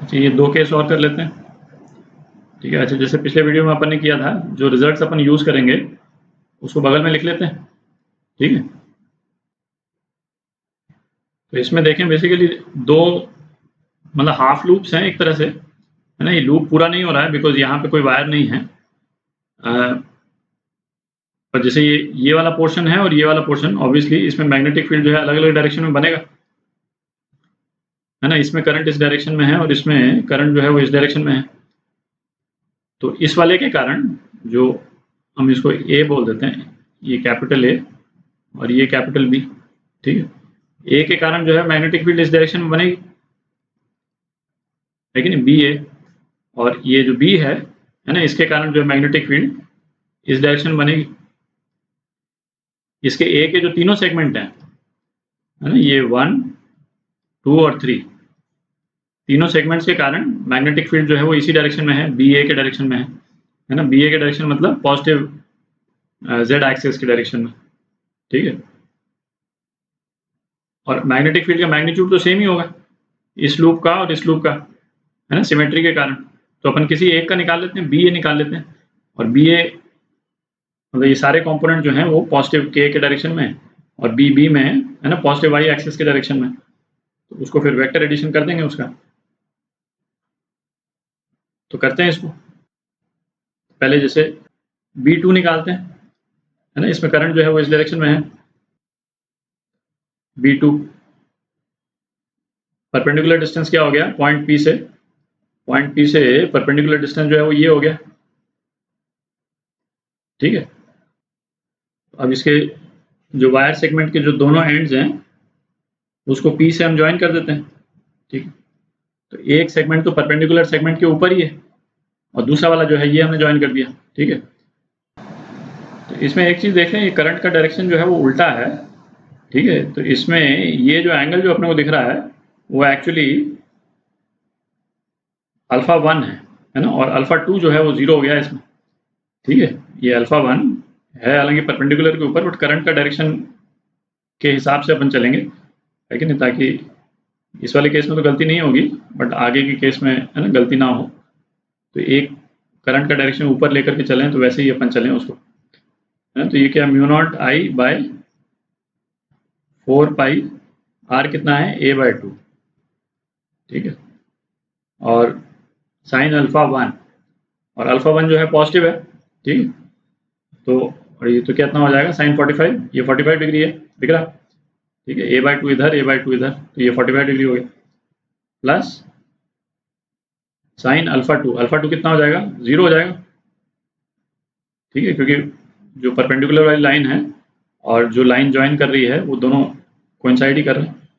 अच्छा, ये 2 केस और कर लेते हैं, ठीक है। अच्छा, जैसे पिछले वीडियो में अपन ने किया था, जो रिजल्ट्स अपन यूज करेंगे उसको बगल में लिख लेते हैं, ठीक है। तो इसमें देखें बेसिकली दो मतलब हाफ लूप्स हैं एक तरह से, है ना। ये लूप पूरा नहीं हो रहा है बिकॉज यहाँ पे कोई वायर नहीं है, पर जैसे ये वाला पोर्शन है और ये वाला पोर्शन, ऑब्वियसली इसमें मैग्नेटिक फील्ड जो है अलग अलग डायरेक्शन में बनेगा, है ना। इसमें करंट इस डायरेक्शन में है और इसमें करंट जो है वो इस डायरेक्शन में है। तो इस वाले के कारण जो हम इसको ए बोल देते हैं, ये कैपिटल ए और ये कैपिटल बी, ठीक है। ए के कारण जो है मैग्नेटिक फील्ड इस डायरेक्शन में बनेगी, लेकिन बी ए, और ये जो बी है ना, इसके कारण जो है मैग्नेटिक फील्ड इस डायरेक्शन में बनेगी। इसके ए के जो तीनों सेगमेंट हैं, है ना, ये 1, 2 और 3, तीनों सेगमेंट्स के कारण मैग्नेटिक फील्ड जो है वो इसी डायरेक्शन में है, बी ए के डायरेक्शन में है ना। बी ए के डायरेक्शन मतलब पॉजिटिव जेड एक्सिस के डायरेक्शन में, ठीक है। और मैग्नेटिक फील्ड का मैग्नीट्यूड तो सेम ही होगा, इस लूप का और इस लूप का, है ना, सिमेट्री के कारण। तो अपन किसी एक का निकाल लेते हैं, बी ए निकाल लेते हैं, और बी ए मतलब ये सारे कंपोनेंट जो हैं वो पॉजिटिव के डायरेक्शन में है, और बी बी में है ना पॉजिटिव वाई एक्सिस के डायरेक्शन में। तो उसको फिर वेक्टर एडिशन कर देंगे उसका। तो करते हैं इसको, पहले जैसे B2 निकालते हैं, है ना। इसमें करंट जो है वो इस डायरेक्शन में है, B2 परपेंडिकुलर डिस्टेंस क्या हो गया, पॉइंट P से परपेंडिकुलर डिस्टेंस जो है वो ये हो गया, ठीक है। अब इसके जो वायर सेगमेंट के जो दोनों एंड्स हैं उसको P से हम ज्वाइन कर देते हैं, ठीक है। तो एक सेगमेंट तो परपेंडिकुलर सेगमेंट के ऊपर ही है और दूसरा वाला जो है ये हमने ज्वाइन कर दिया, ठीक है। तो इसमें एक चीज देख लें, ये करंट का डायरेक्शन जो है वो उल्टा है, ठीक है। तो इसमें ये जो एंगल जो अपने को दिख रहा है वो एक्चुअली अल्फा 1 है ना, और अल्फा 2 जो है वो 0 हो गया है इसमें, ठीक है। ये अल्फा 1 है हालांकि परपेंडिकुलर के ऊपर, बट करंट का डायरेक्शन के हिसाब से अपन चलेंगे, है कि नहीं, ताकि इस वाले केस में तो गलती नहीं होगी बट आगे के केस में है ना गलती ना हो। तो एक करंट का डायरेक्शन ऊपर लेकर के चलें तो वैसे ही अपन चलें उसको, है ना। तो ये क्या, mu naught I by 4 pi r कितना है, a बाय 2, ठीक है। और साइन अल्फा 1, और अल्फा 1 जो है पॉजिटिव है, ठीक है। तो और ये तो कितना हो जाएगा, साइन 45, ये 45 डिग्री है, दिख रहा, ठीक है। a बाय 2 इधर, a बाय 2 इधर, तो ये 45 डिग्री हो गया, प्लस साइन अल्फा 2 कितना हो जाएगा, 0 हो जाएगा, ठीक है। क्योंकि जो परपेंडिकुलर वाली लाइन है और जो लाइन ज्वाइन कर रही है वो दोनों कोइंसाइड ही कर रहे हैं,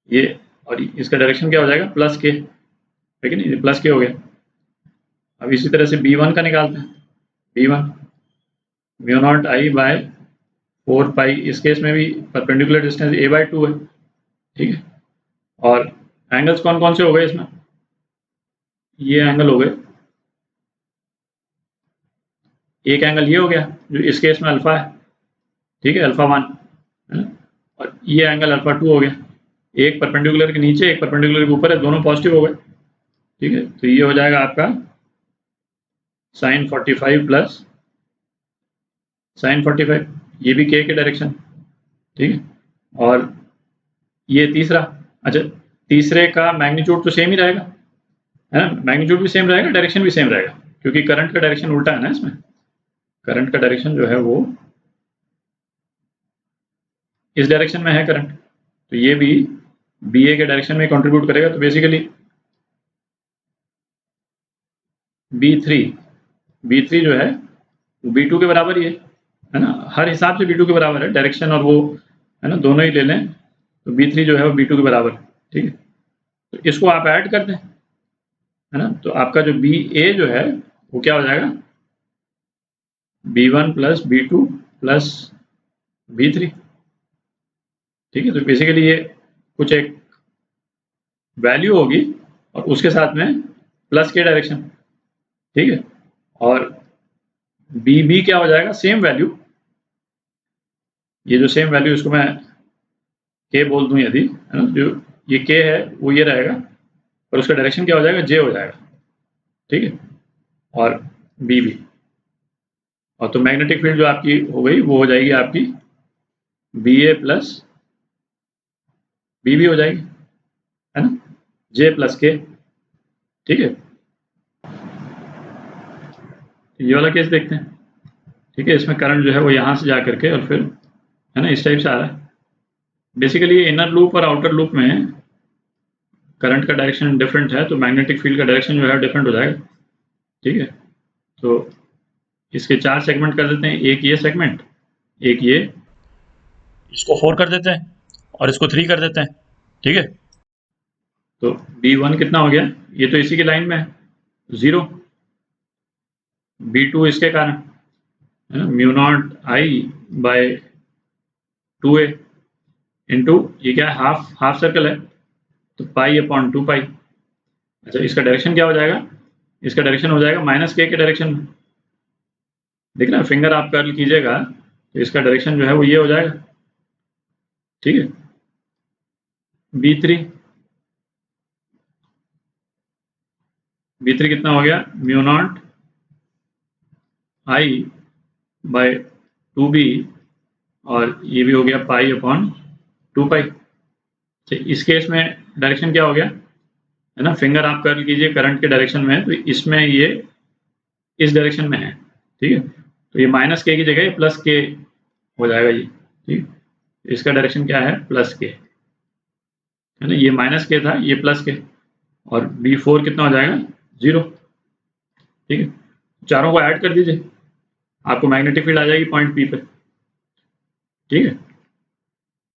ये और इसका डायरेक्शन क्या हो जाएगा, प्लस के, लेकिन ये प्लस के हो गया। अब इसी तरह से B1 का निकालते हैं, B1 mu naught I by 4 पाई, इस केस में भी परपेंडिकुलर डिस्टेंस a बाय 2 है, ठीक है। और एंगल्स कौन कौन से हो गए इसमें, ये एंगल हो गए, एक एंगल ये हो गया जो इस केस में अल्फा है, ठीक है, अल्फा 1, है ना। और ये एंगल अल्फा 2 हो गया, एक परपेंडिकुलर के नीचे एक परपेंडिकुलर के ऊपर है, दोनों पॉजिटिव हो गए, ठीक है। तो ये हो जाएगा आपका साइन 45 प्लस साइन 45, ये भी के डायरेक्शन, ठीक है। और ये तीसरा, अच्छा तीसरे का मैग्नीट्यूड तो सेम ही रहेगा, है ना, मैग्नीट्यूड भी सेम रहेगा, डायरेक्शन भी सेम रहेगा, क्योंकि करंट का डायरेक्शन उल्टा है ना इसमें, करंट का डायरेक्शन जो है वो इस डायरेक्शन में है करंट, तो ये भी बी ए के डायरेक्शन में कंट्रीब्यूट करेगा। तो बेसिकली B3 जो है वो B2 के बराबर ही है ना, हर हिसाब से B2 के बराबर है, डायरेक्शन और वो, है ना, दोनों ही ले लें तो B3 जो है वो B2 के बराबर, ठीक है। तो इसको आप ऐड कर दें, है ना, तो आपका जो BA जो है वो क्या हो जाएगा, B1 plus B2 plus B3, ठीक है। तो बेसिकली ये कुछ एक वैल्यू होगी और उसके साथ में प्लस के डायरेक्शन, ठीक है। और BB क्या हो जाएगा, सेम वैल्यू, ये जो सेम वैल्यू इसको मैं के बोल दूं यदि, है ना, जो ये के है वो ये रहेगा, पर उसका डायरेक्शन क्या हो जाएगा, जे हो जाएगा, ठीक है, और बी भी। और तो मैग्नेटिक फील्ड जो आपकी हो गई वो हो जाएगी आपकी बी ए प्लस बी भी हो जाएगी, है ना, जे प्लस के, ठीक है। ये वाला केस देखते हैं, ठीक है। इसमें करंट जो है वो यहाँ से जा करके और फिर, है ना, इस टाइप से आ रहा है। बेसिकली इनर लूप और आउटर लूप में करंट का डायरेक्शन डिफरेंट है, तो मैग्नेटिक फील्ड का डायरेक्शन जो है डिफरेंट हो जाएगा, ठीक है। तो इसके 4 सेगमेंट कर देते हैं, एक ये सेगमेंट, एक ये, इसको 4 कर देते हैं और इसको 3 कर देते हैं, ठीक है। तो B1 कितना हो गया, ये तो इसी की लाइन में है, 0। B2 इसके कारण, है ना, mu naught I bye 2a into ये क्या है, हाफ सर्कल है, तो पाई अपॉन 2 पाई। अच्छा, इसका डायरेक्शन क्या हो जाएगा, इसका डायरेक्शन हो जाएगा माइनस के डायरेक्शन में। देख रहे हैं, फिंगर आप कर्ल कीजिएगा तो इसका डायरेक्शन जो है वो ये हो जाएगा, ठीक है। B3 कितना हो गया, mu naught I bye 2b, और ये भी हो गया पाई अपॉन 2 पाई। तो इस केस में डायरेक्शन क्या हो गया, है ना, फिंगर आप कर्ल कीजिए करंट के डायरेक्शन में, तो इसमें ये इस डायरेक्शन में है, ठीक है। तो ये माइनस के की जगह प्लस के हो जाएगा ये, ठीक। इसका डायरेक्शन क्या है, प्लस के, है ना, ये माइनस के था, ये प्लस के, और B4 कितना हो जाएगा, 0, ठीक है। चारों को ऐड कर दीजिए, आपको मैग्नेटिक फील्ड आ जाएगी पॉइंट P पे, ठीक है।